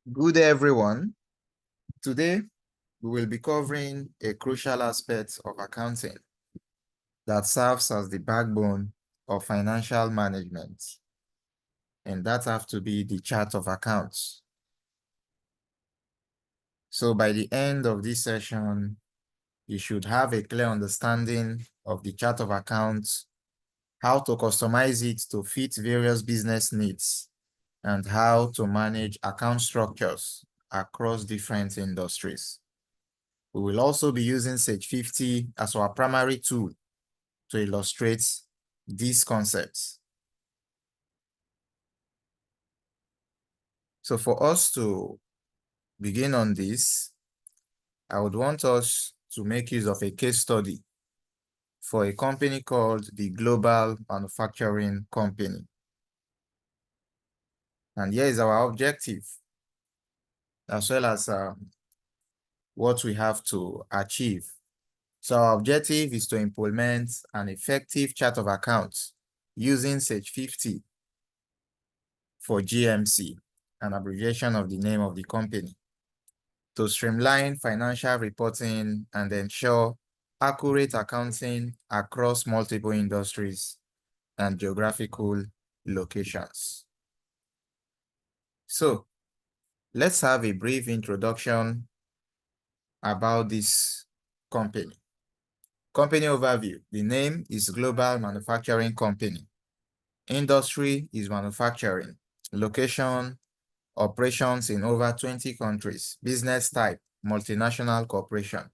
Good day, everyone. Today, we will be covering a crucial aspect of accounting that serves as the backbone of financial management, and that have to be the chart of accounts. So by the end of this session, you should have a clear understanding of the chart of accounts, how to customize it to fit various business needs, and how to manage account structures across different industries. We will also be using Sage 50 as our primary tool to illustrate these concepts. So for us to begin on this, I would want us to make use of a case study for a company called the Global Manufacturing Company. And here is our objective, as well as what we have to achieve. So our objective is to implement an effective chart of accounts using Sage 50 for GMC, an abbreviation of the name of the company, to streamline financial reporting and ensure accurate accounting across multiple industries and geographical locations. So let's have a brief introduction about this company. Company overview. The name is Global Manufacturing Company. Industry is manufacturing. Location, operations in over 20 countries. Business type, multinational corporation.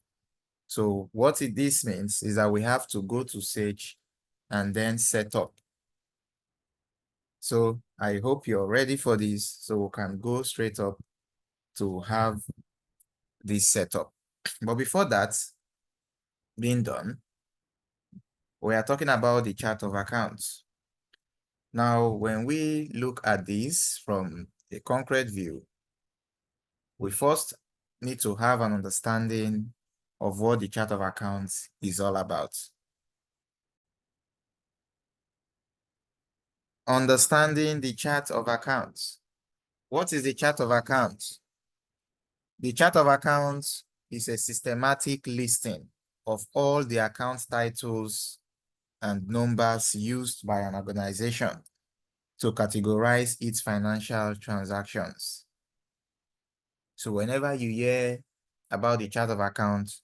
So what this means is that we have to go to Sage and then set up. So I hope you're ready for this, so we can go straight up to have this set up. But before that being done, we are talking about the chart of accounts. Now, when we look at this from a concrete view, we first need to have an understanding of what the chart of accounts is all about. Understanding the chart of accounts. What is the chart of accounts? The chart of accounts is a systematic listing of all the account titles and numbers used by an organization to categorize its financial transactions. So whenever you hear about the chart of accounts,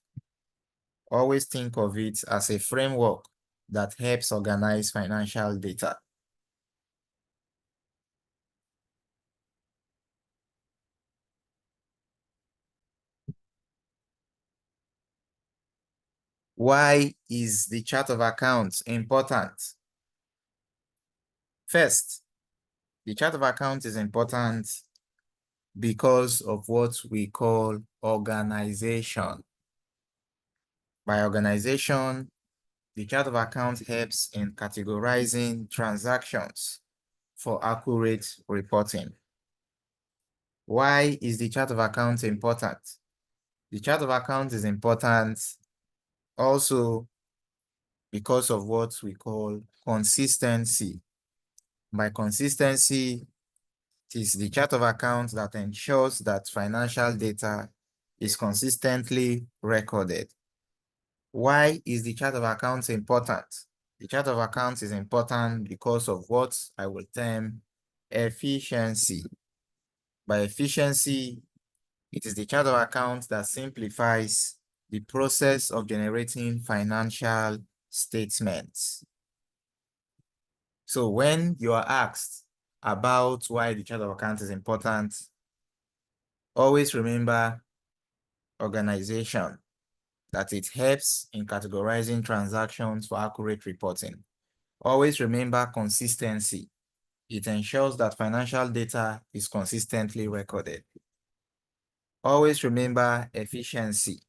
always think of it as a framework that helps organize financial data. Why is the chart of accounts important? First, the chart of accounts is important because of what we call organization. By organization, the chart of accounts helps in categorizing transactions for accurate reporting. Why is the chart of accounts important? The chart of accounts is important also because of what we call consistency. By consistency, it is the chart of accounts that ensures that financial data is consistently recorded. Why is the chart of accounts important? The chart of accounts is important because of what I will term efficiency. By efficiency, it is the chart of accounts that simplifies the process of generating financial statements. So when you are asked about why the chart of accounts is important, always remember organization, that it helps in categorizing transactions for accurate reporting. Always remember consistency. It ensures that financial data is consistently recorded. Always remember efficiency,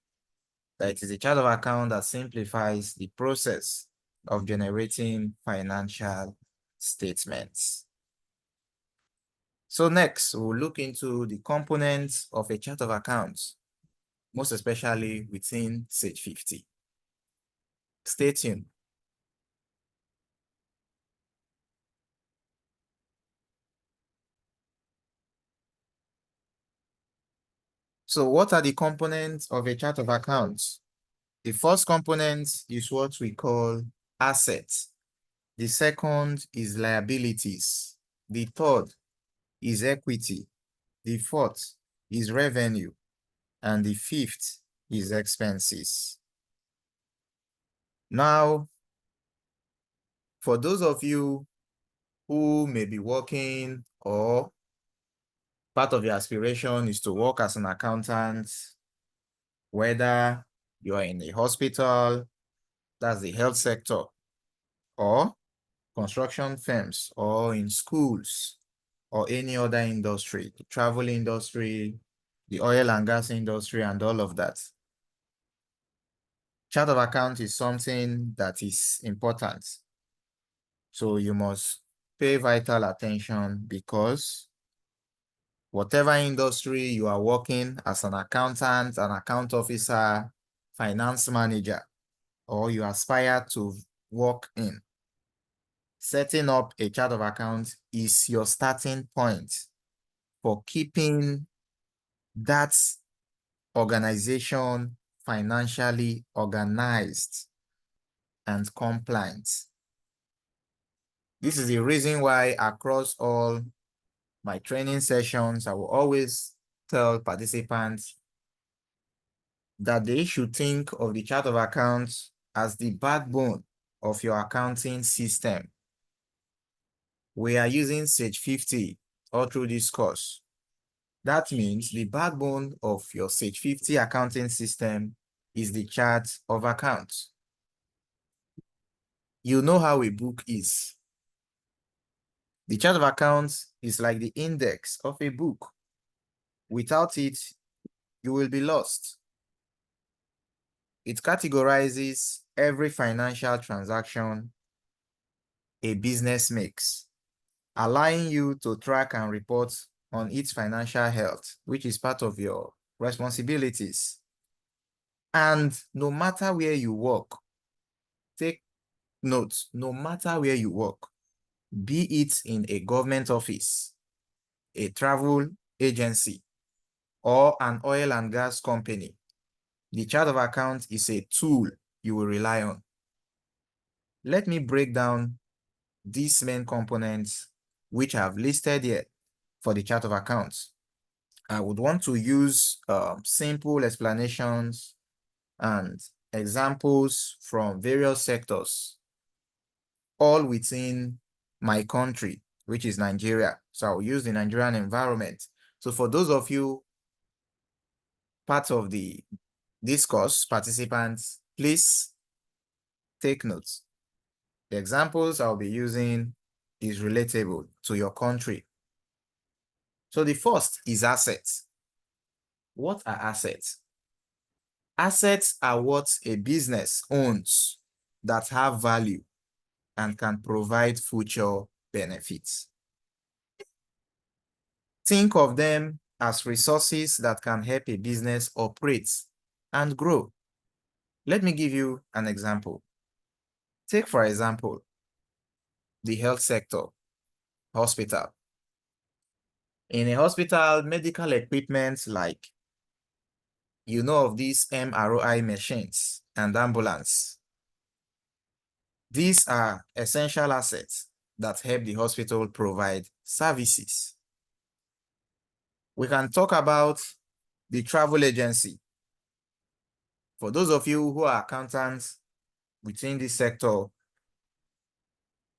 that it is a chart of account that simplifies the process of generating financial statements. So next, we'll look into the components of a chart of accounts, most especially within Sage 50. Stay tuned. So what are the components of a chart of accounts? The first component is what we call assets. The second is liabilities. The third is equity. The fourth is revenue. And the fifth is expenses. Now, for those of you who may be working or part of your aspiration is to work as an accountant, whether you are in a hospital, that's the health sector, or construction firms, or in schools, or any other industry, the travel industry, the oil and gas industry, and all of that. Chart of account is something that is important. So you must pay vital attention, because whatever industry you are working as an accountant, an account officer, finance manager, or you aspire to work in, setting up a chart of accounts is your starting point for keeping that organization financially organized and compliant. This is the reason why across all my training sessions, I will always tell participants that they should think of the chart of accounts as the backbone of your accounting system. We are using Sage 50 all through this course. That means the backbone of your Sage 50 accounting system is the chart of accounts. You know how a book is. The chart of accounts is like the index of a book. Without it, you will be lost. It categorizes every financial transaction a business makes, allowing you to track and report on its financial health, which is part of your responsibilities. And no matter where you work, take note, no matter where you work, be it in a government office, a travel agency, or an oil and gas company, the chart of accounts is a tool you will rely on. Let me break down these main components which I have listed here for the chart of accounts. I would want to use simple explanations and examples from various sectors, all within my country, which is Nigeria. So I'll use the Nigerian environment. So for those of you part of the discourse participants, please take notes. The examples I'll be using is relatable to your country. So the first is assets. What are assets? Assets are what a business owns that have value and can provide future benefits. Think of them as resources that can help a business operate and grow. Let me give you an example. Take, for example, the health sector, hospital. In a hospital, medical equipment like, you know of these MRI machines and ambulance. These are essential assets that help the hospital provide services. We can talk about the travel agency. For those of you who are accountants within this sector,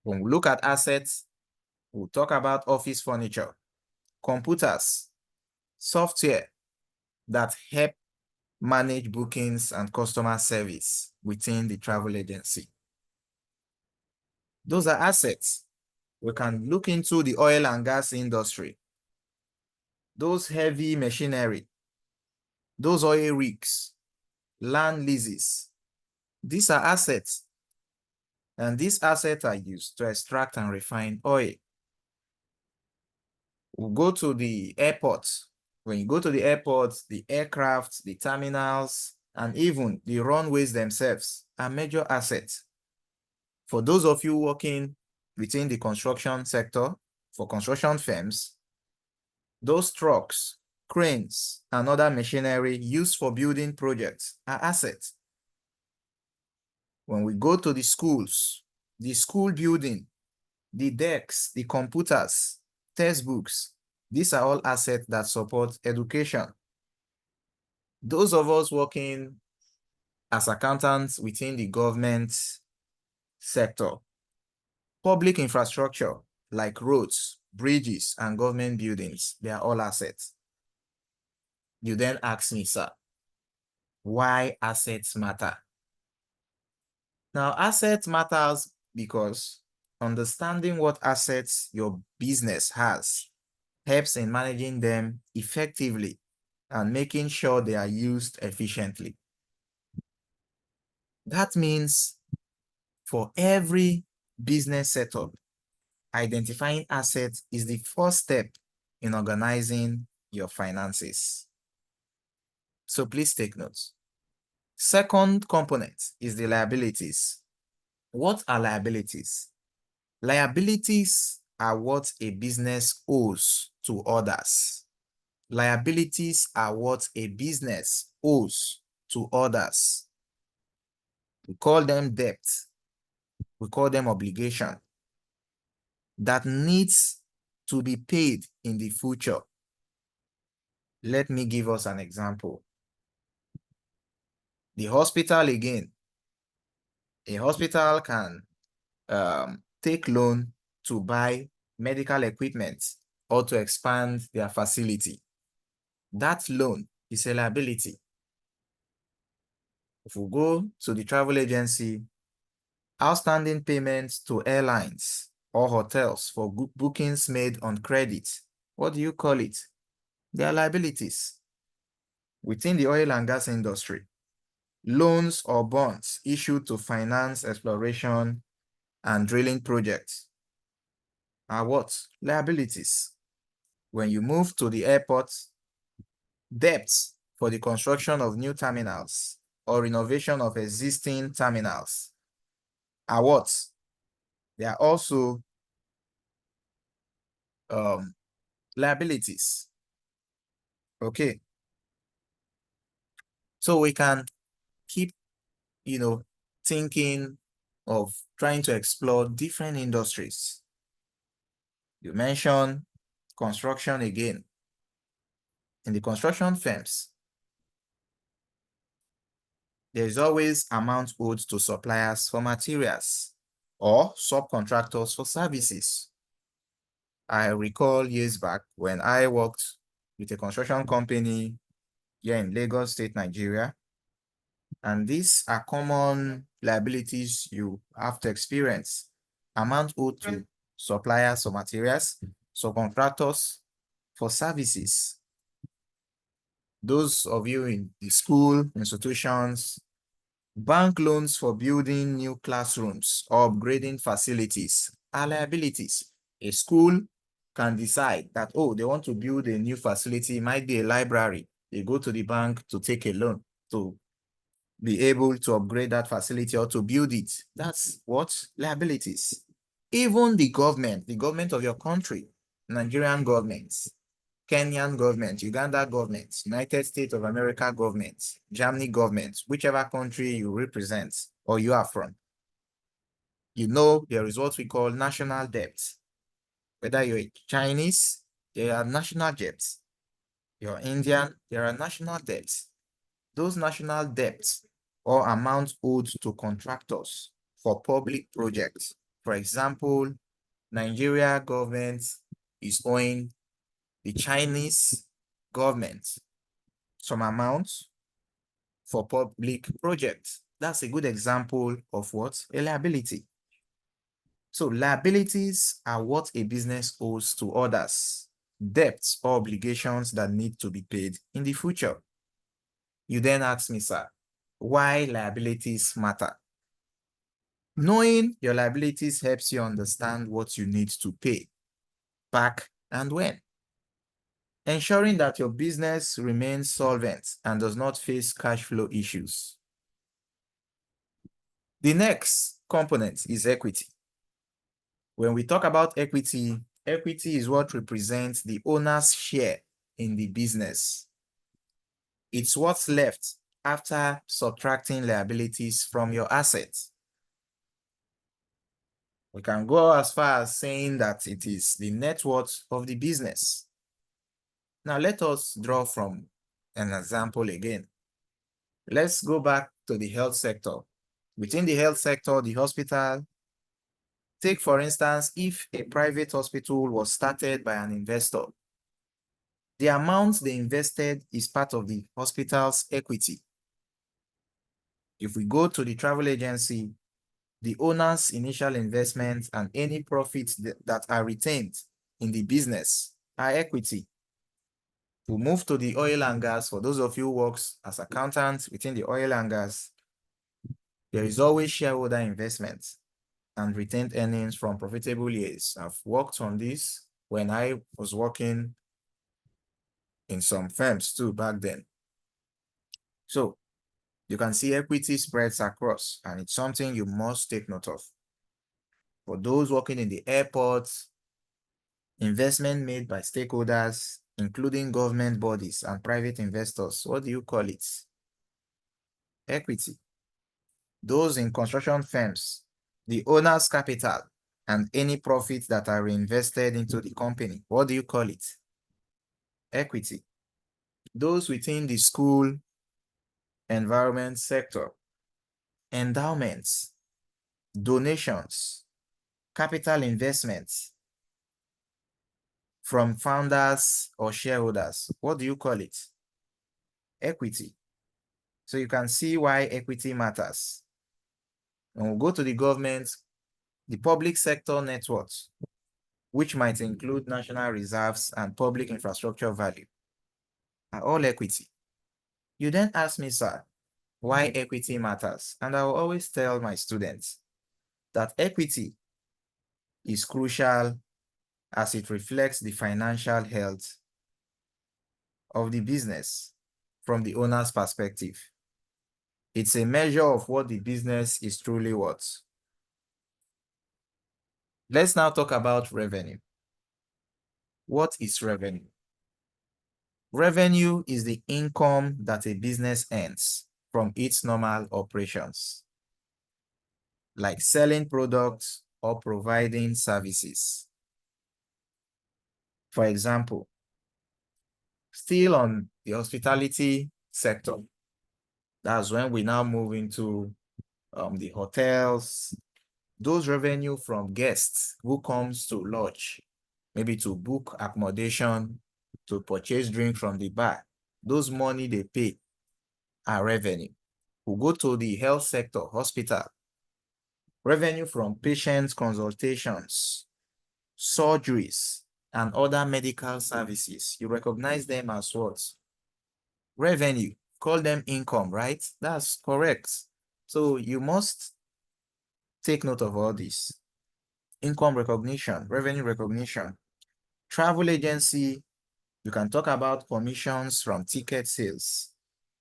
when we look at assets, we'll talk about office furniture, computers, software that help manage bookings and customer service within the travel agency. Those are assets. We can look into the oil and gas industry. Those heavy machinery, those oil rigs, land leases, these are assets. And these assets are used to extract and refine oil. We'll go to the airports. When you go to the airports, the aircraft, the terminals, and even the runways themselves are major assets. For those of you working within the construction sector, for construction firms, those trucks, cranes, and other machinery used for building projects are assets. When we go to the schools, the school building, the desks, the computers, textbooks, these are all assets that support education. Those of us working as accountants within the government sector, public infrastructure like roads, bridges, and government buildings, they are all assets. You then ask me, sir, why assets matter? Now, assets matters because understanding what assets your business has helps in managing them effectively and making sure they are used efficiently. That means for every business setup, identifying assets is the first step in organizing your finances. So please take notes. Second component is the liabilities. What are liabilities? Liabilities are what a business owes to others. Liabilities are what a business owes to others. We call them debt. We call them obligation that needs to be paid in the future. Let me give us an example. The hospital again. A hospital can take loan to buy medical equipment or to expand their facility. That loan is a liability. If we go to the travel agency, outstanding payments to airlines or hotels for bookings made on credit, what do you call it? They are liabilities. Within the oil and gas industry, loans or bonds issued to finance exploration and drilling projects are what? Liabilities. When you move to the airport, debts for the construction of new terminals or renovation of existing terminals are what? They are also liabilities. Okay. So we can keep, thinking of trying to explore different industries. You mentioned construction again. In the construction firms, there is always amount owed to suppliers for materials or subcontractors for services. I recall years back when I worked with a construction company here in Lagos State, Nigeria, and these are common liabilities you have to experience. Amount owed to suppliers for materials, subcontractors for services. Those of you in the school, institutions, bank loans for building new classrooms or upgrading facilities are liabilities. A school can decide that, oh, they want to build a new facility, it might be a library. They go to the bank to take a loan to be able to upgrade that facility or to build it. That's what? Liabilities. Even the government of your country, Nigerian government, Kenyan government, Uganda government, United States of America government, Germany government, whichever country you represent or you are from, there is what we call national debt. Whether you're Chinese, there are national debts. You're Indian, there are national debts. Those national debts or amounts owed to contractors for public projects. For example, Nigeria government is owing the Chinese government some amounts for public projects. That's a good example of what? A liability. So liabilities are what a business owes to others, debts or obligations that need to be paid in the future. You then ask me, sir, why liabilities matter? Knowing your liabilities helps you understand what you need to pay back and when. Ensuring that your business remains solvent and does not face cash flow issues. The next component is equity. When we talk about equity, equity is what represents the owner's share in the business. It's what's left after subtracting liabilities from your assets. We can go as far as saying that it is the net worth of the business. Now let us draw from an example again. Let's go back to the health sector. Within the health sector, the hospital, take for instance, if a private hospital was started by an investor, the amount they invested is part of the hospital's equity. If we go to the travel agency, the owner's initial investment and any profits that are retained in the business are equity. We move to the oil and gas. For those of you who works as accountants within the oil and gas, there is always shareholder investment and retained earnings from profitable years. I've worked on this when I was working in some firms too back then. So you can see equity spreads across, and it's something you must take note of. For those working in the airports, investment made by stakeholders, including government bodies and private investors, what do you call it? Equity. Those in construction firms, the owner's capital and any profits that are reinvested into the company, what do you call it? Equity. Those within the school environment sector, endowments, donations, capital investments from founders or shareholders, what do you call it? Equity. So you can see why equity matters. When we go to the government, the public sector net worth, which might include national reserves and public infrastructure value, are all equity. You then ask me, sir, why equity matters? And I will always tell my students that equity is crucial as it reflects the financial health of the business from the owner's perspective. It's a measure of what the business is truly worth. Let's now talk about revenue. What is revenue? Revenue is the income that a business earns from its normal operations, like selling products or providing services. For example, still on the hospitality sector, that's when we now move into the hotels, those revenue from guests who comes to lodge, maybe to book accommodation, to purchase drink from the bar, those money they pay are revenue. We go to the health sector, hospital, revenue from patient consultations, surgeries, and other medical services. You recognize them as what? Revenue. Call them income, right? That's correct. So you must take note of all this. Income recognition, revenue recognition. Travel agency, you can talk about commissions from ticket sales,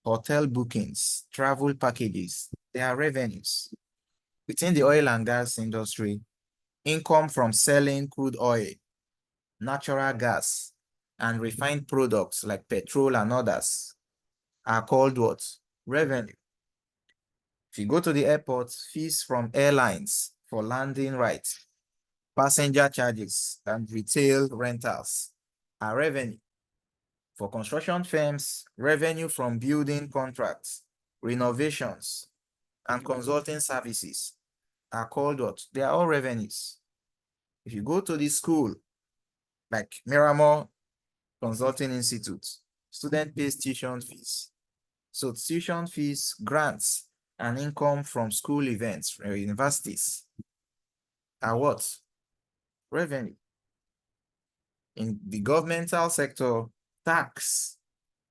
hotel bookings, travel packages. They are revenues. Within the oil and gas industry, income from selling crude oil, natural gas, and refined products like petrol and others are called what? Revenue. If you go to the airport, fees from airlines for landing rights, passenger charges, and retail rentals are revenue. For construction firms, revenue from building contracts, renovations, and consulting services are called what? They are all revenues. If you go to the school, like Miramar Consulting Institute, student pays tuition fees. So tuition fees, grants, and income from school events or universities are what? Revenue. In the governmental sector, tax,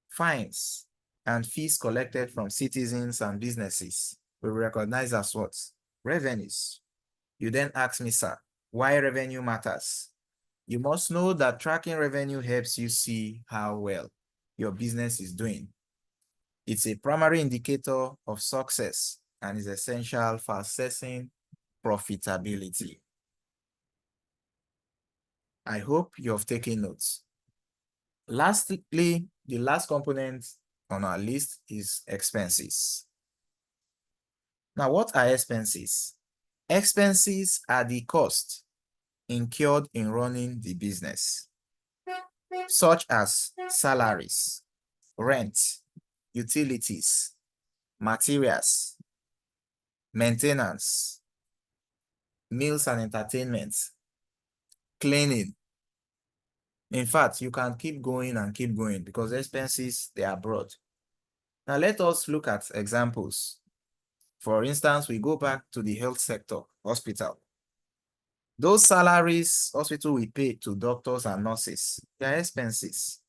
fines, and fees collected from citizens and businesses we recognize as what? Revenues. You then ask me, sir, why revenue matters? You must know that tracking revenue helps you see how well your business is doing. It's a primary indicator of success and is essential for assessing profitability. I hope you have taken notes. Lastly, the last component on our list is expenses. Now, what are expenses? Expenses are the costs incurred in running the business, such as salaries, rent, utilities, materials, maintenance, meals and entertainment, cleaning. In fact, you can keep going and keep going because expenses, they are broad. Now, let us look at examples. For instance, we go back to the health sector, hospital. Those salaries hospital will pay to doctors and nurses, they are expenses.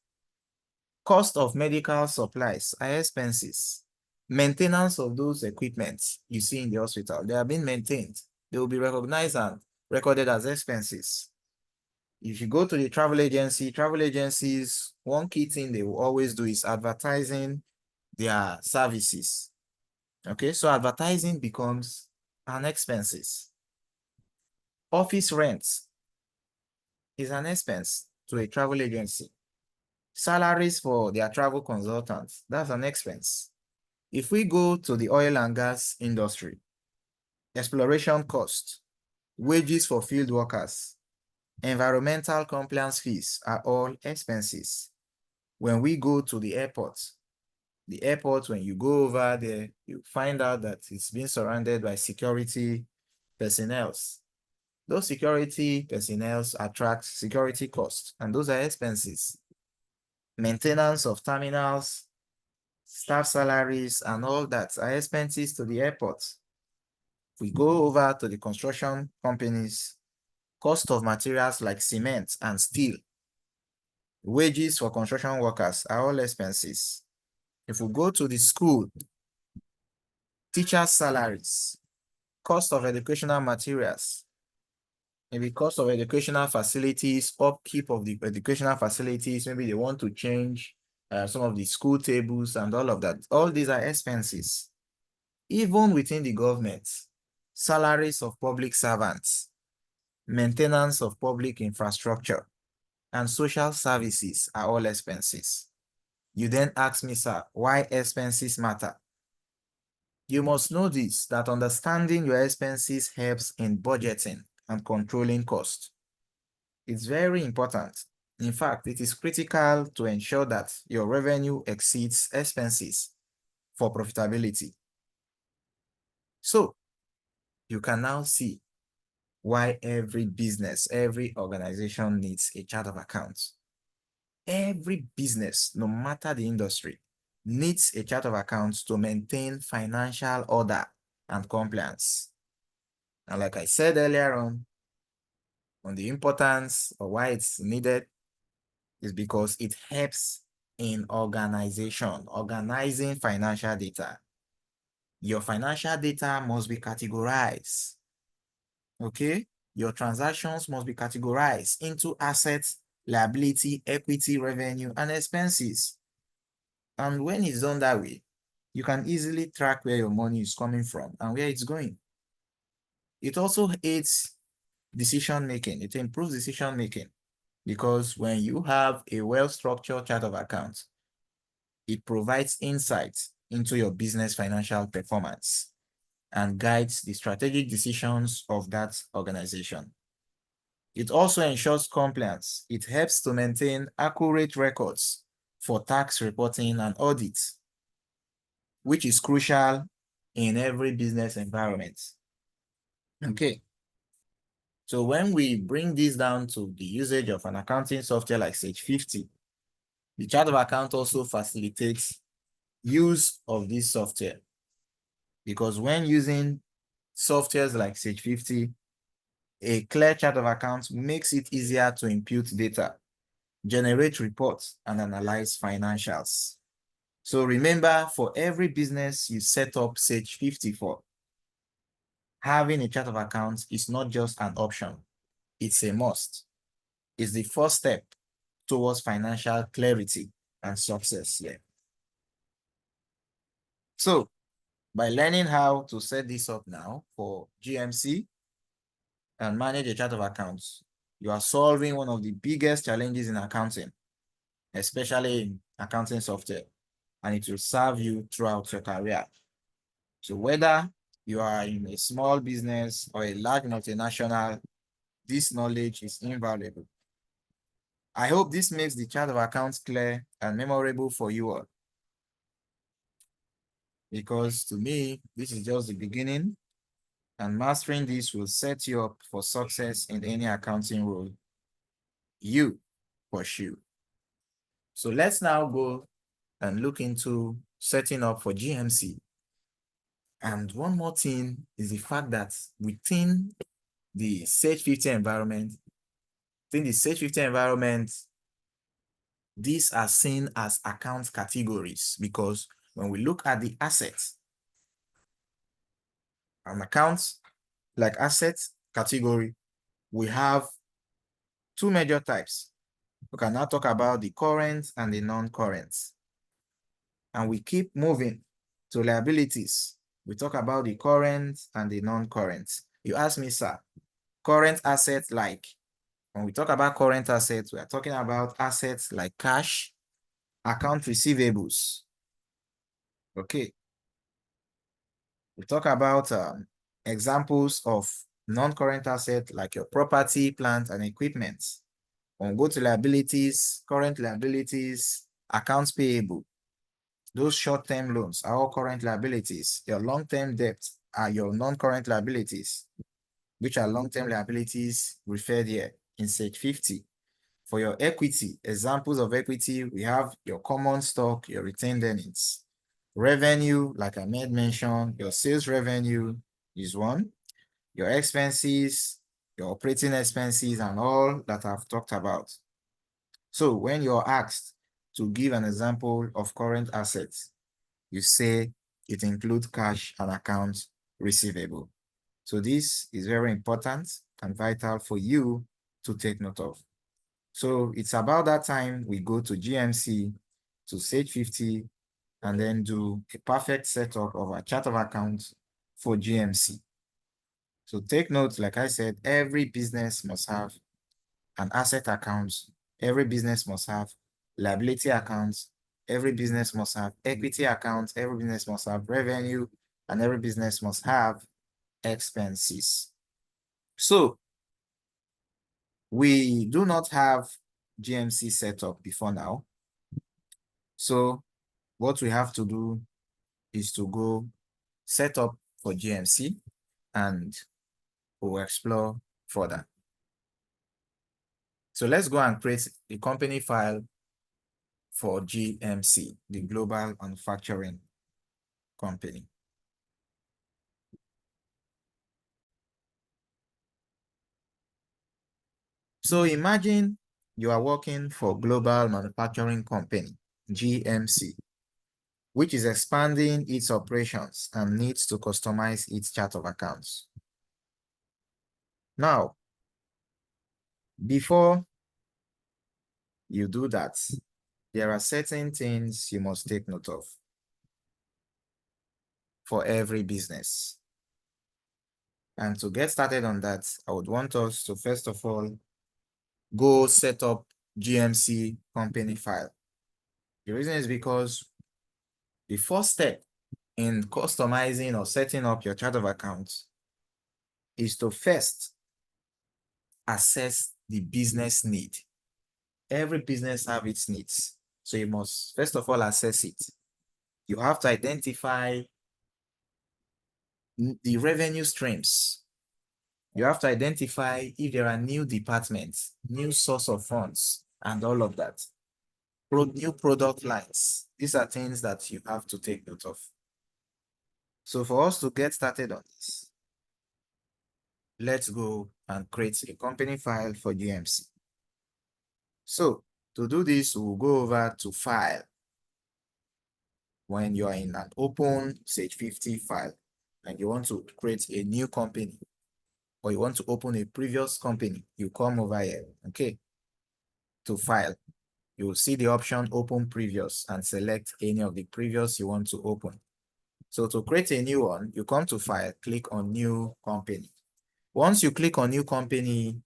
Cost of medical supplies are expenses. Maintenance of those equipment you see in the hospital, they are being maintained. They will be recognized and recorded as expenses. If you go to the travel agencies, one key thing they will always do is advertising their services. Okay, so advertising becomes an expenses. Office rent is an expense to a travel agency. Salaries for their travel consultants, that's an expense. If we go to the oil and gas industry, exploration cost, wages for field workers, environmental compliance fees are all expenses. When we go to the airport, when you go over there, you find out that it's being surrounded by security personnel. Those security personnel attract security costs, and those are expenses. Maintenance of terminals, staff salaries, and all that are expenses to the airport. If we go over to the construction companies, cost of materials like cement and steel, wages for construction workers are all expenses. If we go to the school, teachers' salaries, cost of educational materials, maybe cost of educational facilities, upkeep of the educational facilities, maybe they want to change some of the school tables and all of that. All these are expenses. Even within the government, salaries of public servants, maintenance of public infrastructure, and social services are all expenses. You then ask me, sir, why expenses matter? You must know this, that understanding your expenses helps in budgeting and controlling costs. It's very important. In fact, it is critical to ensure that your revenue exceeds expenses for profitability. So, you can now see why every business, every organization needs a chart of accounts. Every business, no matter the industry, needs a chart of accounts to maintain financial order and compliance. And like I said earlier on the importance of why it's needed is because it helps in organizing financial data. Your financial data must be categorized, okay? Your transactions must be categorized into assets, liability, equity, revenue, and expenses. And when it's done that way, you can easily track where your money is coming from and where it's going. It also aids decision making. It improves decision making because when you have a well-structured chart of accounts, it provides insights into your business financial performance and guides the strategic decisions of that organization. It also ensures compliance. It helps to maintain accurate records for tax reporting and audits, which is crucial in every business environment. Okay. So when we bring this down to the usage of an accounting software like Sage 50, the chart of account also facilitates use of this software, because when using softwares like Sage 50, a clear chart of accounts makes it easier to input data, generate reports, and analyze financials. So remember, for every business you set up Sage 50 for, having a chart of accounts is not just an option, it's a must. It's the first step towards financial clarity and success here. So, by learning how to set this up now for GMC and manage a chart of accounts, you are solving one of the biggest challenges in accounting, especially in accounting software, and it will serve you throughout your career. So whether you are in a small business or a large multinational, this knowledge is invaluable. I hope this makes the chart of accounts clear and memorable for you all, because to me, this is just the beginning, and mastering this will set you up for success in any accounting role you pursue. So let's now go and look into setting up for GMC. And one more thing is the fact that within the Sage 50 environment, these are seen as account categories, because when we look at the assets, an account like assets category, we have two major types. We can now talk about the current and the non-current. And we keep moving to liabilities. We talk about the current and the non-current. You ask me, sir, current assets, like, when we talk about current assets, we are talking about assets like cash, account receivables. Okay. We talk about examples of non-current assets like your property, plant, and equipment. When we go to liabilities, current liabilities, accounts payable, those short-term loans are all current liabilities. Your long-term debts are your non-current liabilities, which are long-term liabilities referred here in Sage 50. For your equity, examples of equity, we have your common stock, your retained earnings. Revenue, like I made mention, your sales revenue is one. Your expenses, your operating expenses, and all that I've talked about. So when you're asked to give an example of current assets, you say it includes cash and accounts receivable. So this is very important and vital for you to take note of. So it's about that time we go to GMC, to Sage 50, and then do a perfect setup of a chart of accounts for GMC. So take note, like I said, every business must have an asset account. Every business must have liability accounts. Every business must have equity accounts. Every business must have revenue, and every business must have expenses. So we do not have GMC set up before now. So what we have to do is to go set up for GMC, and we'll explore further. So let's go and create a company file for GMC, the Global Manufacturing Company. So imagine you are working for Global Manufacturing Company, GMC, which is expanding its operations and needs to customize its chart of accounts. Now, before you do that, there are certain things you must take note of for every business. And to get started on that, I would want us to first of all go set up GMC company file. The reason is because the first step in customizing or setting up your chart of accounts is to first assess the business need. Every business has its needs. So you must first of all assess it. You have to identify the revenue streams. You have to identify if there are new departments, new source of funds, and all of that. New product lines. These are things that you have to take note of. So for us to get started on this, let's go and create a company file for GMC. So to do this, we'll go over to File. When you are in an open Sage 50 file and you want to create a new company, or you want to open a previous company, you come over here, okay, to File. You will see the option Open Previous and select any of the previous you want to open. So to create a new one, you come to File, click on New Company. Once you click on New Company,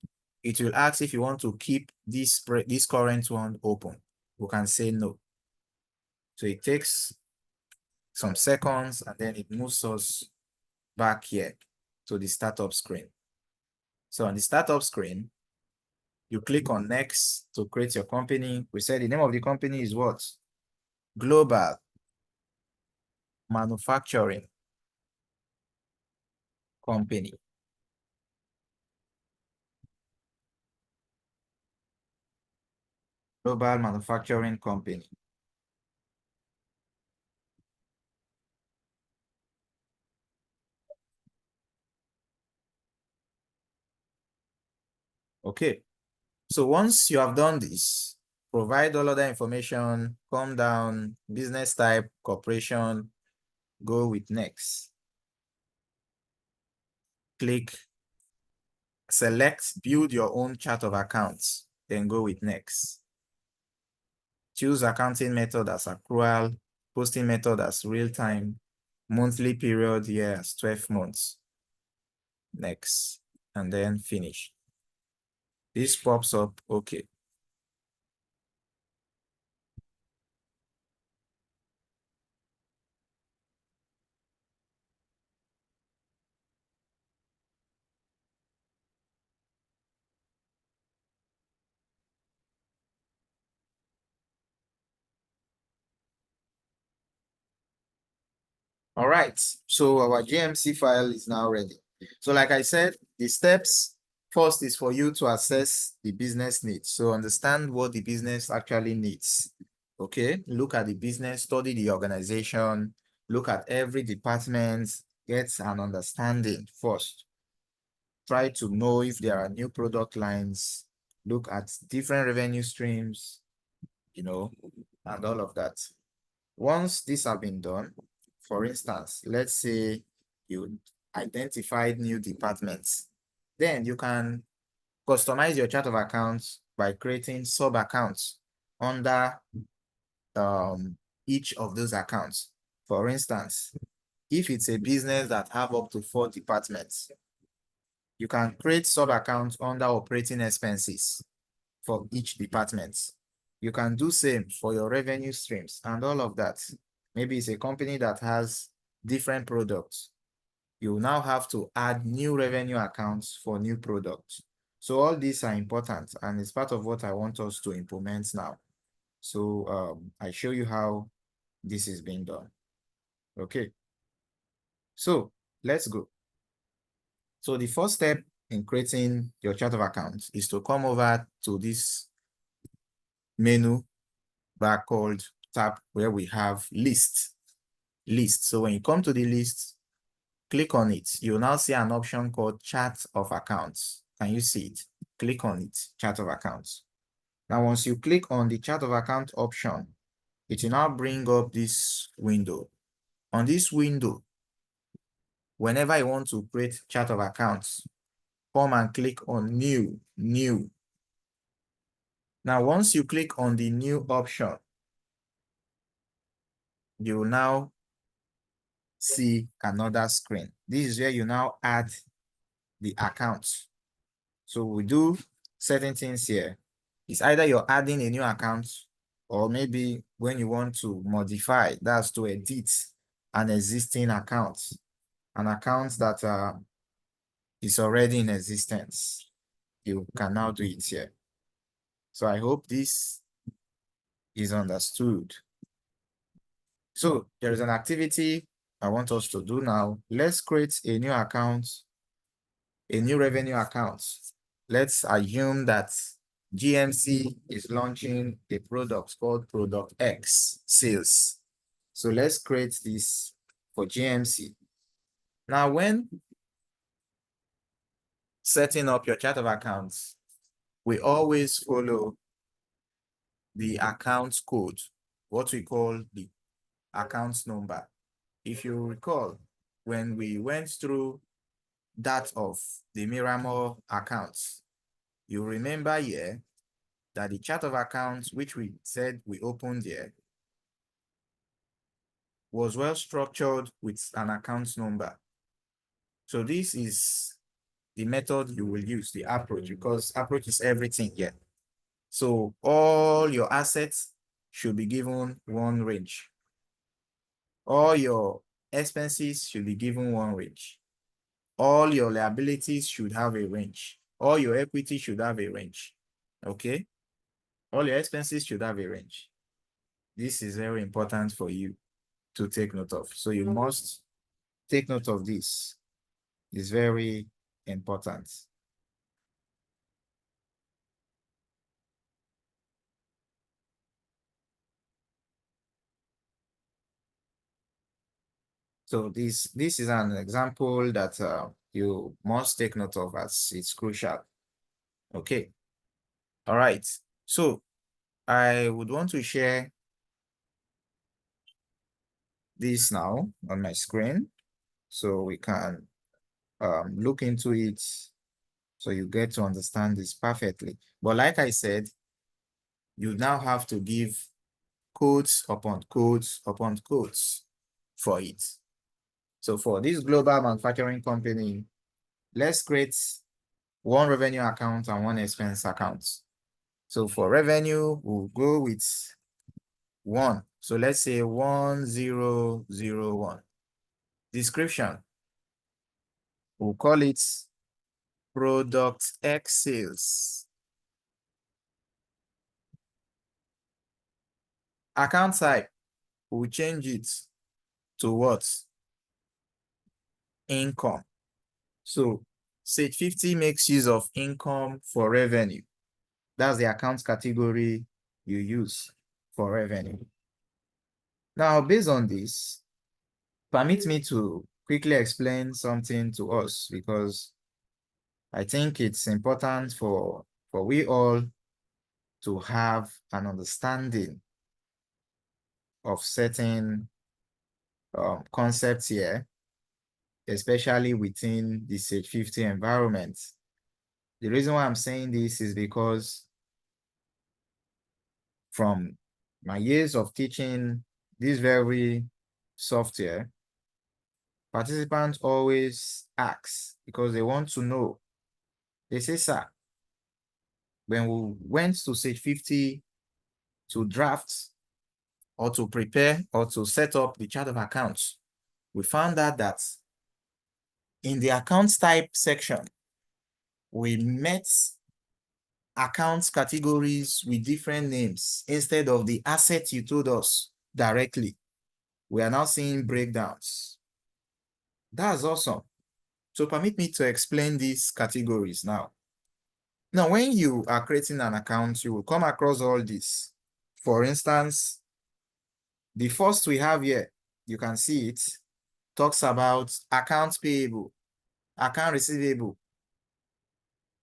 it will ask if you want to keep this current one open. we can say no. So it takes some seconds and then it moves us back here to the startup screen. So on the startup screen, you click on next to create your company. We said the name of the company is what? Global Manufacturing Company. Global Manufacturing Company. Okay. So once you have done this, provide all other information, come down, business type, corporation, go with next. Click, select build your own chart of accounts, then go with next. Choose accounting method as accrual, posting method as real time, monthly period year as 12 months. Next, and then finish. This pops up, okay. All right, so our GMC file is now ready. So like I said, the steps first is for you to assess the business needs. So understand what the business actually needs. Okay, look at the business, study the organization, look at every department, get an understanding first. Try to know if there are new product lines, look at different revenue streams, and all of that. Once this have been done, for instance, let's say you identified new departments, then you can customize your chart of accounts by creating sub-accounts under each of those accounts. For instance, if it's a business that have up to 4 departments, you can create sub-accounts under operating expenses for each department. You can do same for your revenue streams and all of that. Maybe it's a company that has different products. You now have to add new revenue accounts for new products. So all these are important and it's part of what I want us to implement now. So I show you how this is being done. Okay. So let's go. So the first step in creating your chart of accounts is to come over to this menu bar called tab where we have list. So when you come to the list, click on it. You'll now see an option called chart of accounts. Can you see it? Click on it, chart of accounts. Now, once you click on the chart of account option, it will now bring up this window. On this window, whenever you want to create chart of accounts, come and click on new. Now, once you click on the new option, you will now see another screen. This is where you now add the accounts. So we do certain things here. It's either you're adding a new account or maybe when you want to modify, that's to edit an existing account, an account that is already in existence. You can now do it here. So I hope this is understood. So there is an activity I want us to do now. Let's create a new account, a new revenue account. Let's assume that GMC is launching a product called Product X Sales. So let's create this for GMC. Now, when setting up your chart of accounts, we always follow the account code, what we call the account number. If you recall, when we went through that of the Miramore accounts, you remember here that the chart of accounts, which we said we opened here, was well structured with an account number. So this is the method you will use, the approach, because approach is everything here. So all your assets should be given one range. All your expenses should be given one range. All your liabilities should have a range. All your equity should have a range. Okay? All your expenses should have a range. This is very important for you to take note of. So you must take note of this. It's very important. So this is an example that you must take note of as it's crucial. Okay. All right. So I would want to share this now on my screen so we can look into it so you get to understand this perfectly. But like I said, you now have to give codes upon codes upon codes for it. So for this global manufacturing company, let's create one revenue account and one expense account. So for revenue, we'll go with 1. So let's say 1001. Description, we'll call it product X sales. Account type, we'll change it to what? Income. So Sage 50 makes use of income for revenue. That's the account category you use for revenue. Now, based on this, permit me to quickly explain something to us because I think it's important for we all to have an understanding of certain concepts here, especially within the Sage 50 environment. The reason why I'm saying this is because from my years of teaching this very software, participants always ask because they want to know. They say, sir, when we went to Sage 50 to draft or to prepare or to set up the chart of accounts, we found out that in the accounts type section, we met accounts categories with different names instead of the assets you told us directly. We are now seeing breakdowns. That's awesome. So permit me to explain these categories now. Now, when you are creating an account, you will come across all this. For instance, the first we have here, you can see it, talks about accounts payable, account receivable.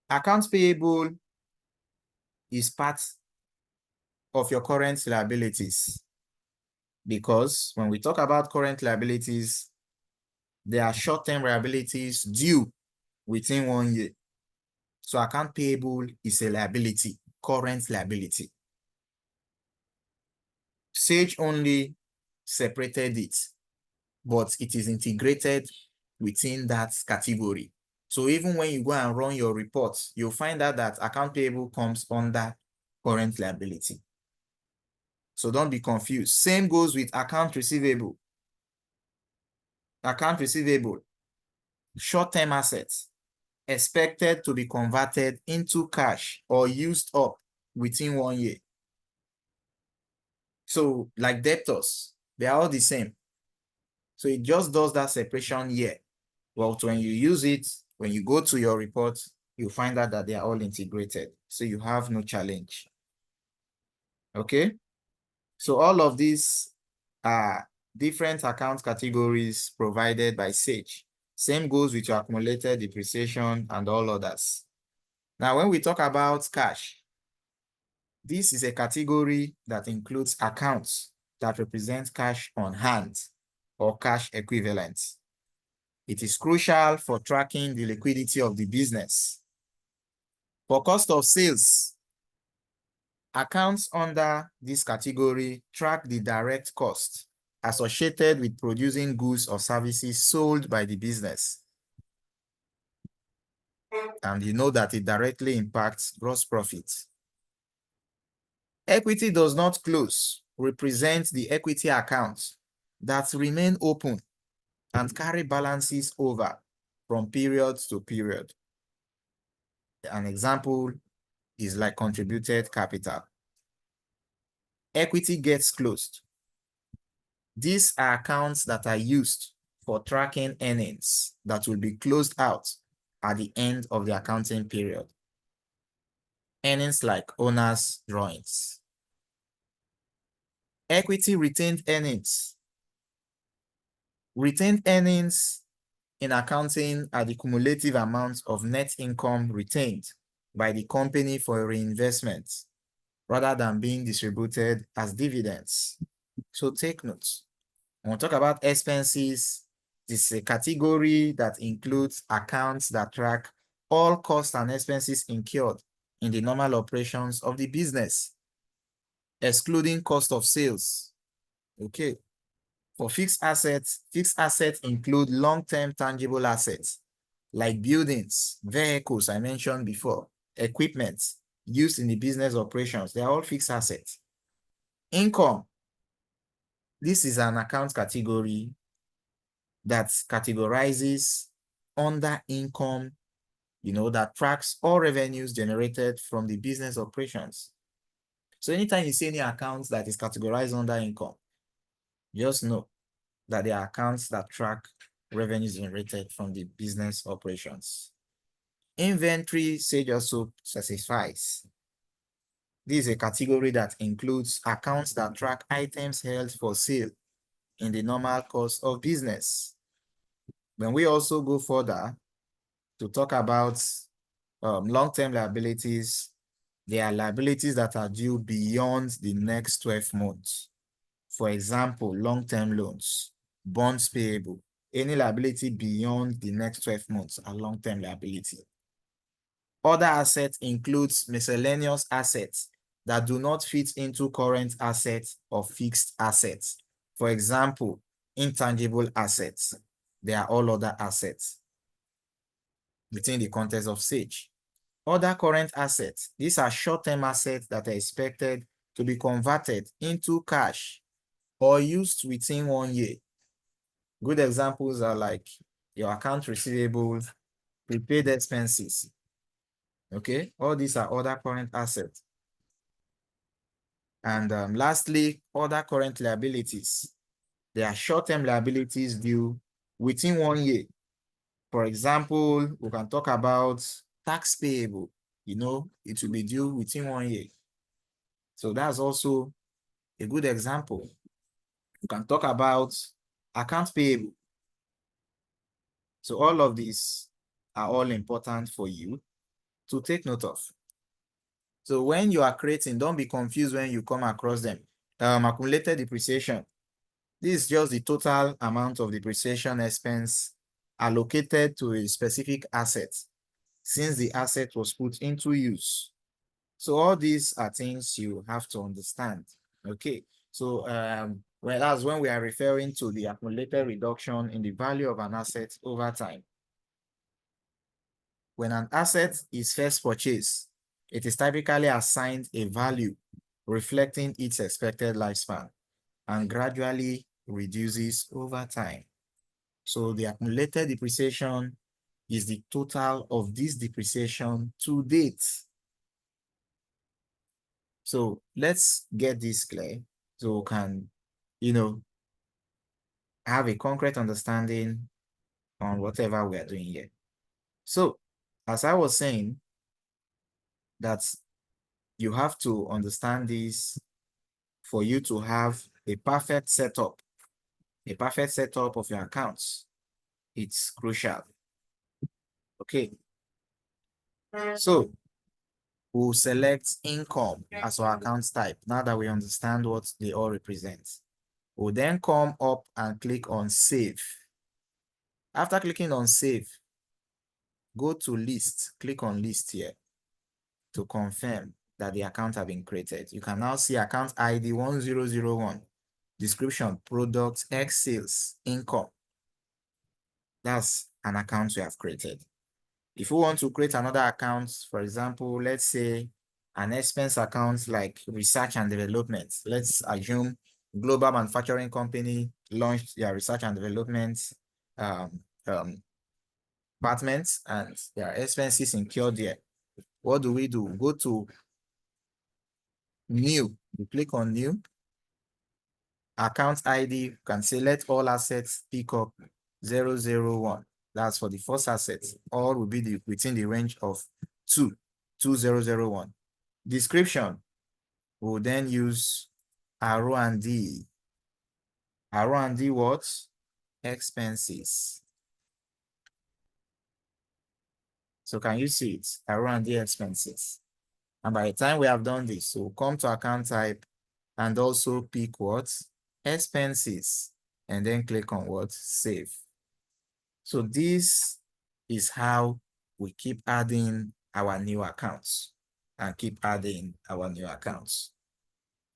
Accounts payable is part of your current liabilities because when we talk about current liabilities, there are short-term liabilities due within 1 year. So account payable is a liability, current liability. Sage only separated it, but it is integrated within that category. So even when you go and run your reports, you'll find out that account payable comes under current liability. So don't be confused. Same goes with account receivable. Account receivable, short-term assets expected to be converted into cash or used up within 1 year. So like debtors, they are all the same. So it just does that separation here. Well, when you use it, when you go to your report, you find out that they are all integrated. So you have no challenge. Okay. So all of these are different account categories provided by Sage. Same goes with your accumulated depreciation and all others. Now, when we talk about cash, this is a category that includes accounts that represent cash on hand or cash equivalents. It is crucial for tracking the liquidity of the business. For cost of sales, accounts under this category track the direct cost associated with producing goods or services sold by the business. And you know that it directly impacts gross profit. Equity does not close represents the equity accounts that remain open and carry balances over from period to period. An example is like contributed capital. Equity gets closed. These are accounts that are used for tracking earnings that will be closed out at the end of the accounting period. Earnings like owner's drawings. Equity retained earnings. Retained earnings in accounting are the cumulative amount of net income retained by the company for reinvestment rather than being distributed as dividends. So take notes. When we talk about expenses, this is a category that includes accounts that track all costs and expenses incurred in the normal operations of the business, excluding cost of sales. Okay. For fixed assets include long-term tangible assets like buildings, vehicles I mentioned before, equipment used in the business operations. They are all fixed assets. Income. This is an account category that categorizes under income, that tracks all revenues generated from the business operations. So anytime you see any account that is categorized under income, just know that they are accounts that track revenues generated from the business operations. Inventory, say just so specifies. This is a category that includes accounts that track items held for sale in the normal course of business. When we also go further to talk about long-term liabilities, there are liabilities that are due beyond the next 12 months. For example, long-term loans, bonds payable, any liability beyond the next 12 months are long-term liability. Other assets includes miscellaneous assets that do not fit into current assets or fixed assets. For example, intangible assets. They are all other assets within the context of SAGE. Other current assets, these are short-term assets that are expected to be converted into cash or used within 1 year. Good examples are like your account receivable, prepaid expenses. Okay, all these are other current assets. And lastly, other current liabilities. They are short-term liabilities due within 1 year. For example, we can talk about tax payable. It will be due within 1 year. So that's also a good example. We can talk about account payable. So all of these are all important for you to take note of. So when you are creating, don't be confused when you come across them. Accumulated depreciation. This is just the total amount of depreciation expense allocated to a specific asset since the asset was put into use. So all these are things you have to understand. Okay. So well, that's when we are referring to the accumulated reduction in the value of an asset over time. When an asset is first purchased, it is typically assigned a value reflecting its expected lifespan and gradually reduces over time. So the accumulated depreciation is the total of this depreciation to date. So let's get this clear so we can, have a concrete understanding on whatever we are doing here. So as I was saying, that you have to understand this for you to have a perfect setup of your accounts. It's crucial. Okay. So we'll select income as our account type now that we understand what they all represent. We'll then come up and click on save. After clicking on save, go to list, click on list here to confirm that the account has been created. You can now see account ID 1001, description, products, X sales, income. That's an account we have created. If we want to create another account, for example, let's say an expense account like research and development. Let's assume global manufacturing company launched their research and development um, department, and there are expenses incurred there. What do? Go to new. You click on new. Account ID, you can select all assets, pick up 001. That's for the first asset. All will be within the range of 2001. Description, we'll then use R&D. R&D what? Expenses. So can you see it? R&D expenses. And by the time we have done this, we'll come to account type and also pick what? Expenses. And then click on what? Save. So this is how we keep adding our new accounts and keep adding our new accounts.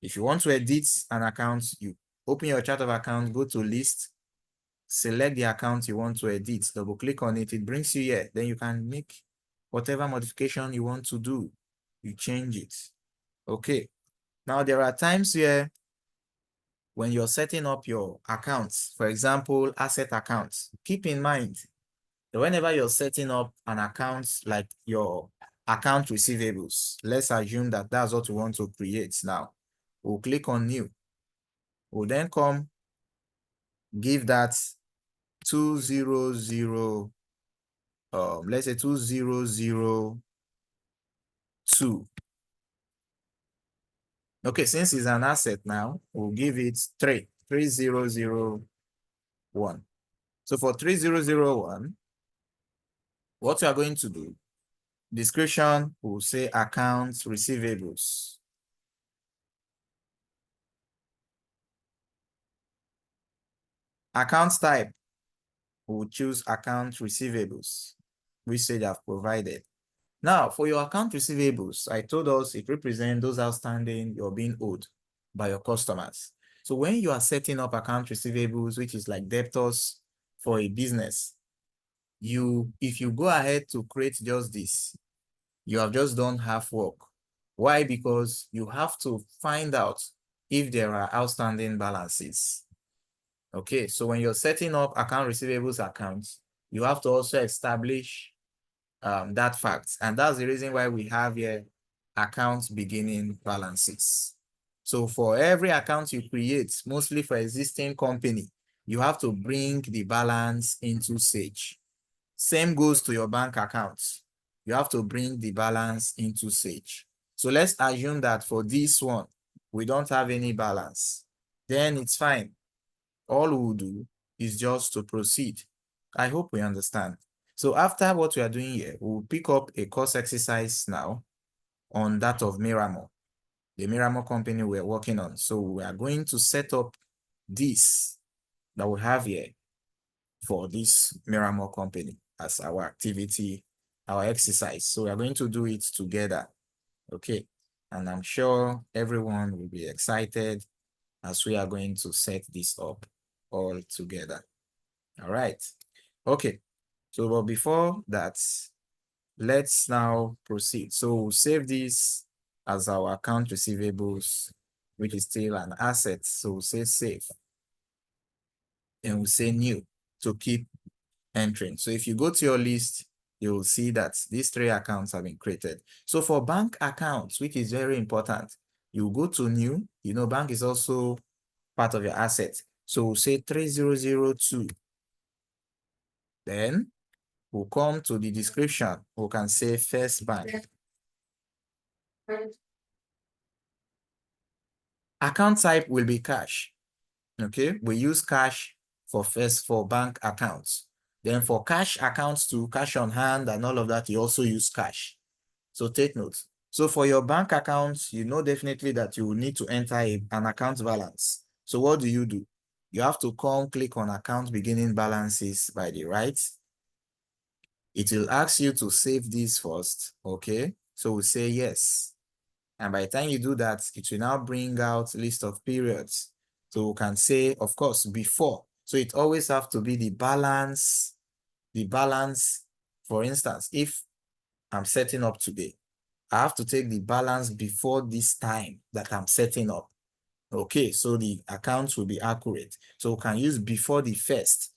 If you want to edit an account, you open your chart of accounts, go to list, select the account you want to edit, double click on it, it brings you here. Then you can make whatever modification you want to do. You change it. Okay. Now there are times where when you're setting up your accounts, for example, asset accounts, keep in mind that whenever you're setting up an account like your account receivables, let's assume that that's what we want to create now. We'll click on new. We'll then come, give that 200, let's say 2002. Okay, since it's an asset now, we'll give it 3001. So for 3001, what we are going to do, description will say accounts receivables. Account type, we'll choose account receivables, which they have provided. Now, for your account receivables, I told us it represents those outstanding you're being owed by your customers. So when you are setting up account receivables, which is like debtors for a business, if you go ahead to create just this, you have just done half work. Why? Because you have to find out if there are outstanding balances. Okay, so when you're setting up account receivables accounts, you have to also establish that fact. And that's the reason why we have here accounts beginning balances. So for every account you create, mostly for existing company, you have to bring the balance into Sage. Same goes to your bank accounts. You have to bring the balance into Sage. So let's assume that for this one, we don't have any balance. Then it's fine. All we'll do is just to proceed. I hope we understand. So after what we are doing here, we'll pick up a course exercise now on that of Miramore, the Miramore company we're working on. So we are going to set up this that we have here for this Miramore company as our activity, our exercise. So we are going to do it together. Okay. And I'm sure everyone will be excited as we are going to set this up all together. All right. Okay. So, but before that, let's now proceed. So we'll save this as our account receivables, which is still an asset. So we'll say save. And we'll say new to keep entering. So if you go to your list, you will see that these three accounts have been created. So for bank accounts, which is very important, you go to new, bank is also part of your asset. So we'll say 3002. Then we'll come to the description. We can say First Bank. Account type will be cash. Okay, we use cash for bank accounts. Then for cash accounts to cash on hand and all of that, you also use cash. So take note. So for your bank accounts, you know definitely that you will need to enter an account balance. So what do? You have to click on account beginning balances by the right. It will ask you to save this first. Okay, so we'll say yes. And by the time you do that, it will now bring out list of periods. So we can say, of course, before. So it always have to be the balance, for instance, if I'm setting up today, I have to take the balance before this time that I'm setting up. Okay, so the accounts will be accurate. So we can use before the first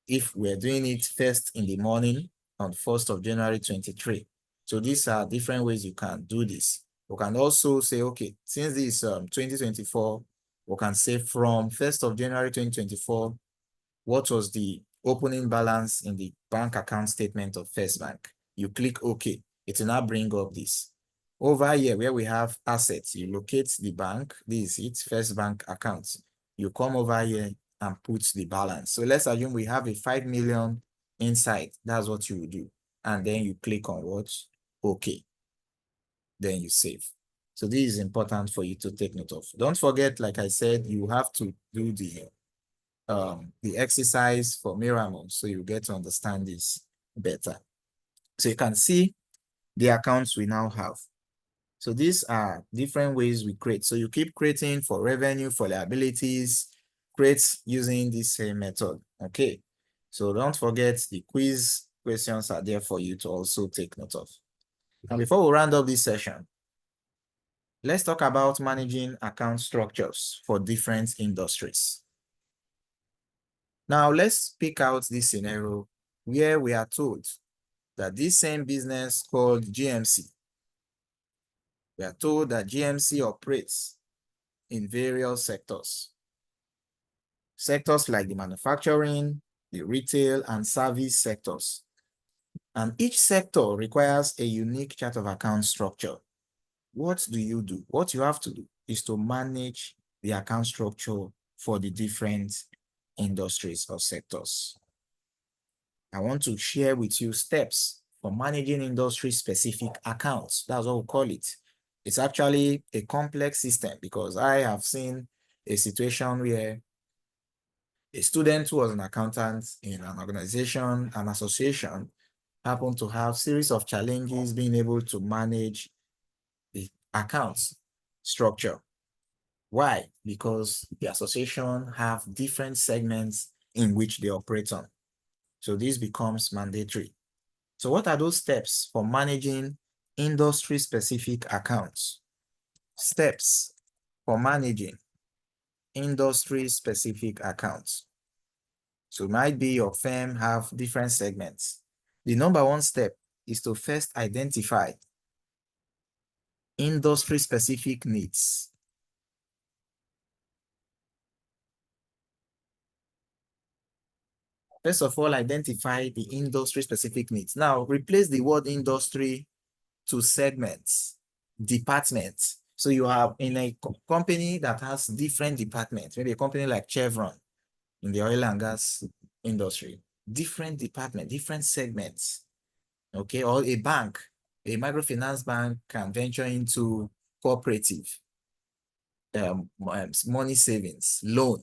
if we're doing it first in the morning on 1st of January 23. So these are different ways you can do this. We can also say, okay, since this is 2024, we can say from 1st of January 2024, what was the opening balance in the bank account statement of First Bank? You click OK. It will now bring up this. Over here, where we have assets, you locate the bank. This is it, First Bank account. You come over here and put the balance. So let's assume we have a 5 million inside. That's what you will do. And then you click on what? OK. Then you save. So this is important for you to take note of. Don't forget, like I said, you have to do the exercise for Miramon, so you get to understand this better. So you can see the accounts we now have. So these are different ways we create. So you keep creating for revenue, for liabilities, create using this same method. Okay. So don't forget the quiz questions are there for you to also take note of. And before we round up this session, let's talk about managing account structures for different industries. Now let's pick out this scenario where we are told that this same business called GMC, we are told that GMC operates in various sectors. Sectors like the manufacturing, the retail, and service sectors. And each sector requires a unique chart of account structure. What do you do? What you have to do is to manage the account structure for the different industries or sectors. I want to share with you steps for managing industry-specific accounts. That's what we call it. It's actually a complex system because I have seen a situation where a student who was an accountant in an organization, an association, happened to have a series of challenges being able to manage the accounts structure. Why? Because the association have different segments in which they operate on. So this becomes mandatory. So what are those steps for managing industry-specific accounts? Steps for managing industry-specific accounts. So it might be your firm have different segments. The number one step is to first identify industry-specific needs. First of all, identify the industry-specific needs. Now, replace the word industry to segments, departments. So you have in a company that has different departments, maybe a company like Chevron in the oil and gas industry, different departments, different segments, okay? Or a bank, a microfinance bank can venture into cooperative, money savings, loan.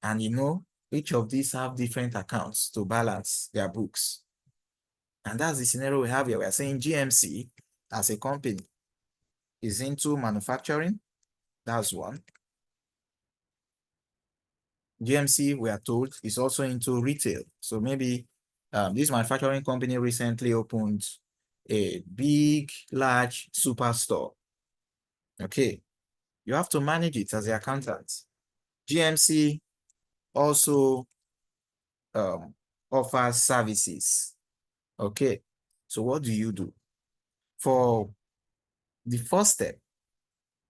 And you know, each of these have different accounts to balance their books. And that's the scenario we have here. We are saying GMC as a company is into manufacturing. That's one. GMC, we are told, is also into retail. So maybe this manufacturing company recently opened a big, large superstore. Okay, you have to manage it as the accountant. GMC also offers services. Okay, so what do you do? For the first step,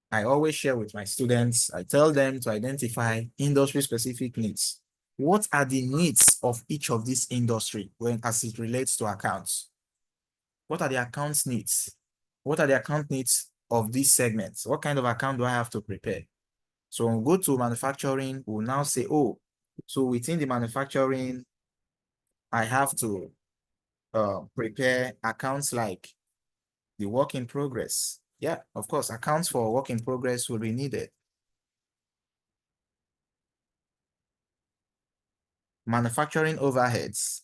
I always share with my students, I tell them to identify industry-specific needs. What are the needs of each of these industry as it relates to accounts? What are the accounts needs? What are the account needs of these segments? What kind of account do I have to prepare? So when we go to manufacturing, we'll now say, oh, so within the manufacturing, I have to prepare accounts like the work in progress. Yeah, of course, accounts for work in progress will be needed. Manufacturing overheads,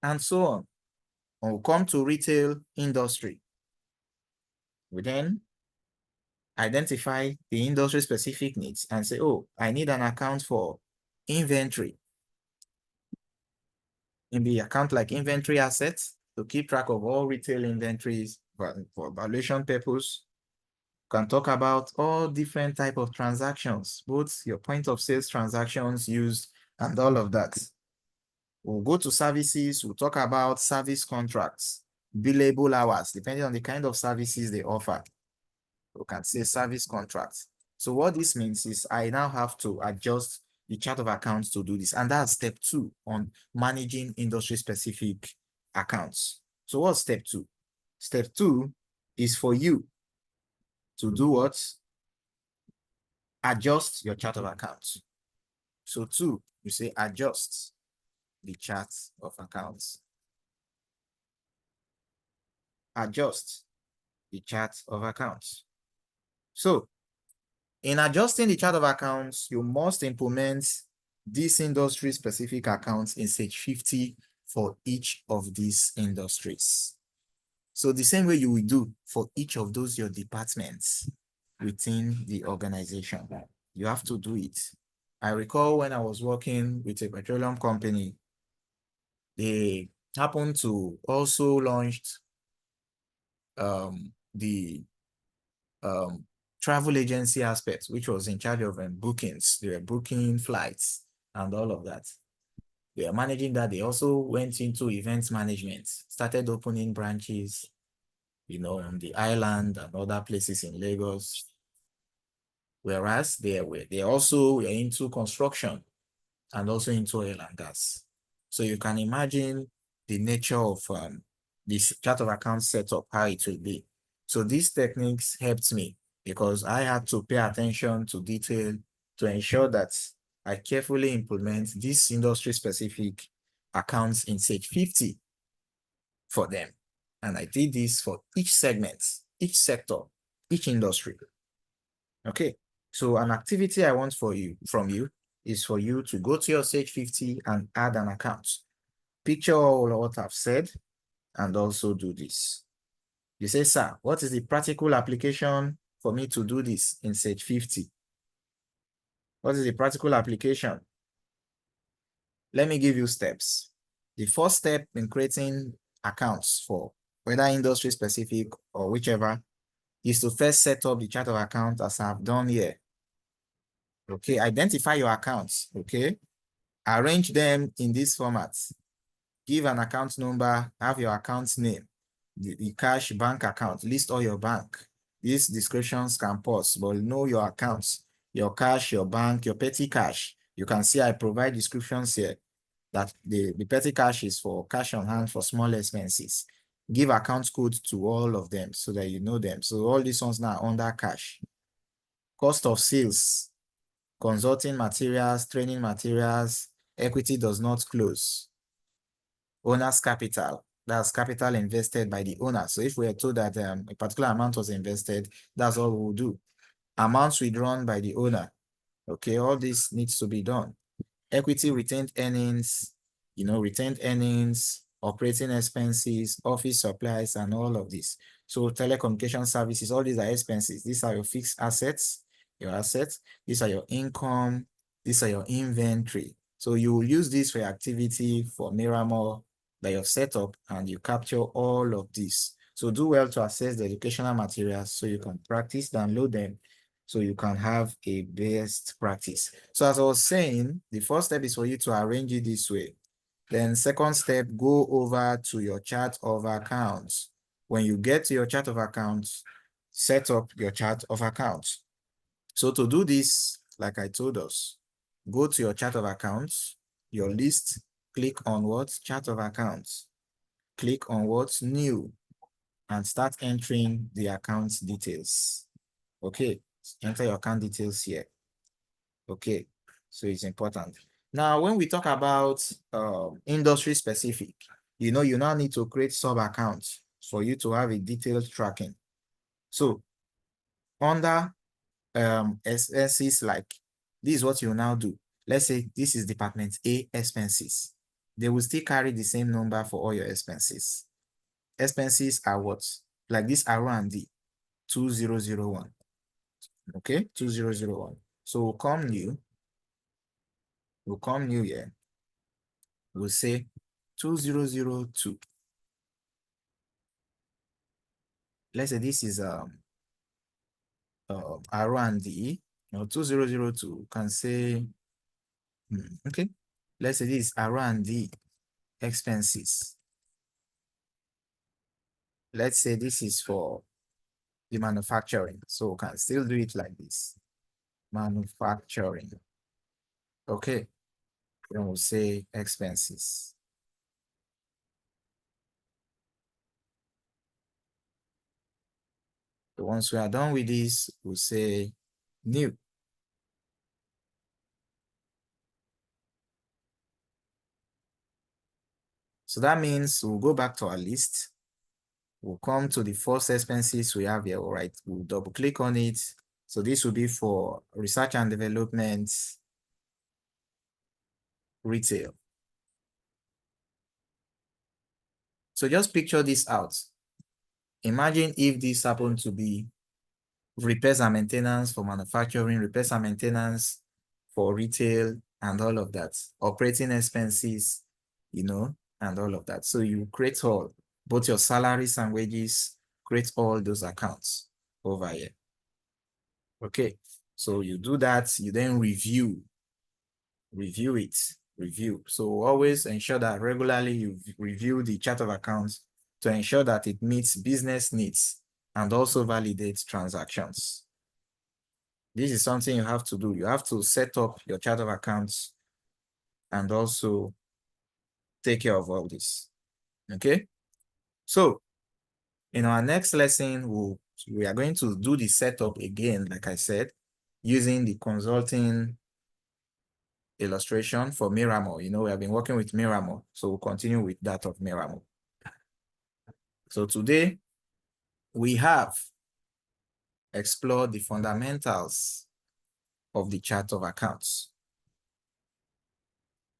and so on. When we come to retail industry, we then identify the industry-specific needs and say, oh, I need an account for inventory. In the account like inventory assets, to keep track of all retail inventories for valuation purpose. You can talk about all different type of transactions, both your point of sales transactions used and all of that. We'll go to services. We'll talk about service contracts, billable hours, depending on the kind of services they offer. We can say service contracts. So what this means is I now have to adjust the chart of accounts to do this. And that's step 2 on managing industry-specific accounts. So what's step 2? Step 2 is for you to do what? Adjust your chart of accounts. So 2, you say adjust the chart of accounts. Adjust the chart of accounts. So in adjusting the chart of accounts, you must implement these industry-specific accounts in Sage 50 for each of these industries. So the same way you will do for each of those your departments within the organization, you have to do it. I recall when I was working with a petroleum company, they happened to also launch the travel agency aspect, which was in charge of bookings. They were booking flights and all of that. They are managing that. They also went into events management, started opening branches, on the island and other places in Lagos. Whereas they also were into construction and also into oil and gas. So you can imagine the nature of this chart of accounts setup, how it will be. So these techniques helped me because I had to pay attention to detail to ensure that I carefully implement these industry-specific accounts in Sage 50 for them. And I did this for each segment, each sector, each industry. Okay, so an activity I want from you is for you to go to your Sage 50 and add an account. Picture all what I've said and also do this. You say, sir, what is the practical application for me to do this in Sage 50? What is the practical application? Let me give you steps. The first step in creating accounts for whether industry specific or whichever is to first set up the chart of accounts as I've done here. Okay, identify your accounts, okay? Arrange them in this format. Give an account number, have your account name, the cash bank account, list all your bank. These descriptions can pause, but know your accounts, your cash, your bank, your petty cash. You can see I provide descriptions here that the petty cash is for cash on hand for small expenses. Give account code to all of them so that you know them. So all these ones now are under cash. Cost of sales, consulting materials, training materials, equity does not close. Owner's capital, that's capital invested by the owner. So if we are told that a particular amount was invested, that's all we'll do. Amounts withdrawn by the owner. Okay, all this needs to be done. Equity, retained earnings, retained earnings, operating expenses, office supplies, and all of this. So telecommunication services, all these are expenses. These are your fixed assets, These are your income. These are your inventory. So you will use this for your activity for Miramore that you've set up, and you capture all of this. So do well to access the educational materials so you can practice, download them, so you can have a best practice. So as I was saying, the first step is for you to arrange it this way. Then second step, go over to your chart of accounts. When you get to your chart of accounts, set up your chart of accounts. So to do this, like I told us, go to your chart of accounts, your list, click on what? Chart of accounts. Click on what's new and start entering the account details. Okay, enter your account details here. Okay, so it's important. Now, when we talk about industry specific, you now need to create sub accounts for you to have a detailed tracking. So under expenses, like this is what you now do. Let's say this is department A expenses. They will still carry the same number for all your expenses. Expenses are what? Like this R&D 2001. Okay, 2001. So we'll come new here. We'll say 2002. let's say this is R&D, 2002 can say, okay, let's say this is R&D expenses. Let's say this is for the manufacturing, so we can still do it like this, manufacturing. Okay, then we'll say expenses. So once we are done with this, we'll say new. So that means we'll go back to our list. We'll come to the first expenses we have here, all right? We'll double click on it. So this will be for research and development, retail. So just picture this out. Imagine if this happened to be repairs and maintenance for manufacturing, repairs and maintenance for retail, and all of that. Operating expenses, and all of that. So you create all, both your salaries and wages, create all those accounts over here. Okay, so you do that, you then review it, review. So always ensure that regularly you review the chart of accounts to ensure that it meets business needs and also validates transactions. This is something you have to do. You have to set up your chart of accounts and also take care of all this. Okay? So in our next lesson, we are going to do the setup again, like I said, using the consulting illustration for Miramore. We have been working with Miramore, so we'll continue with that of Miramore. So today, we have explored the fundamentals of the chart of accounts.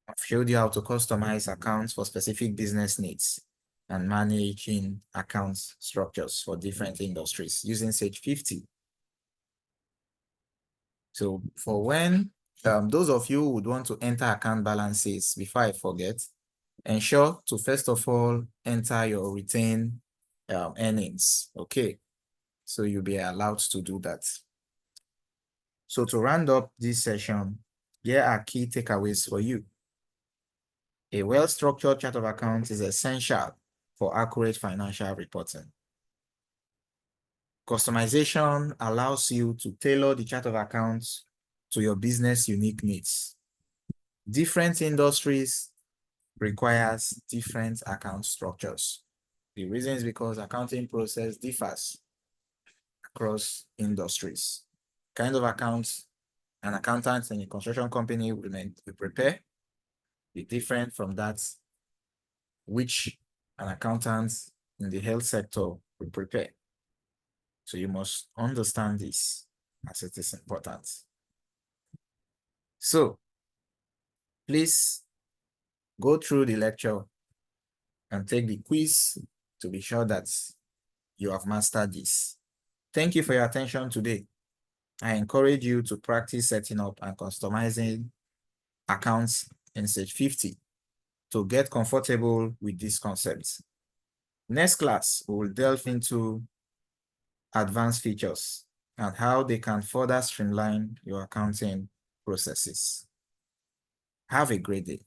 I've showed you how to customize accounts for specific business needs and managing accounts structures for different industries using Sage 50. So for when those of you who would want to enter account balances, before I forget, ensure to first of all enter your retained earnings. Okay, so you'll be allowed to do that. So to round up this session, here are key takeaways for you. A well-structured chart of accounts is essential for accurate financial reporting. Customization allows you to tailor the chart of accounts to your business unique needs. Different industries requires different account structures. The reason is because accounting process differs across industries. Kind of accounts an accountant in a construction company will prepare be different from that which an accountant in the health sector will prepare. So you must understand this as it is important. So please go through the lecture and take the quiz to be sure that you have mastered this. Thank you for your attention today. I encourage you to practice setting up and customizing accounts in Sage 50 to get comfortable with these concepts. Next class, we will delve into advanced features and how they can further streamline your accounting processes. Have a great day.